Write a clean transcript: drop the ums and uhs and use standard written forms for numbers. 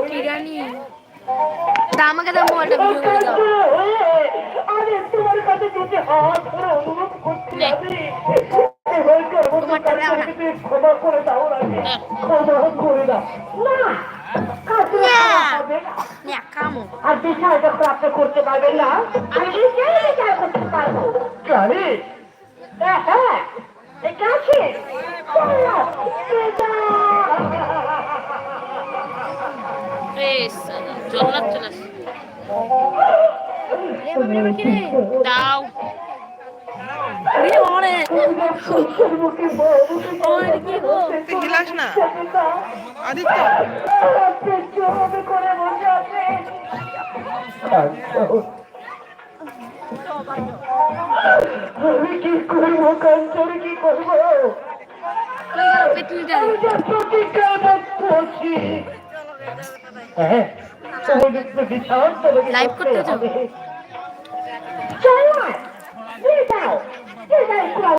কিরানি তা আমাকে দাও মোবাইলটা ভিডিও করে দাও। আরে তোমার কাছে যদি হাত ধরে অনুরোধ করছি আমি তোমারটা দাও না। ক্ষমা করে দাও রাজি, ক্ষমা করে দাও না। কামো আর বিচার যখন আপনি করতে পারবেন না, আমি নিজেই বিচার করতে পারবো। জানি হ্যাঁ এটা আছে জন্নাত চলে আসে দাও গিলাস না আদিত্য করে বসে আছে। আমি কি করবো কাঞ্চন, কি করবো? লাইভ করতে তো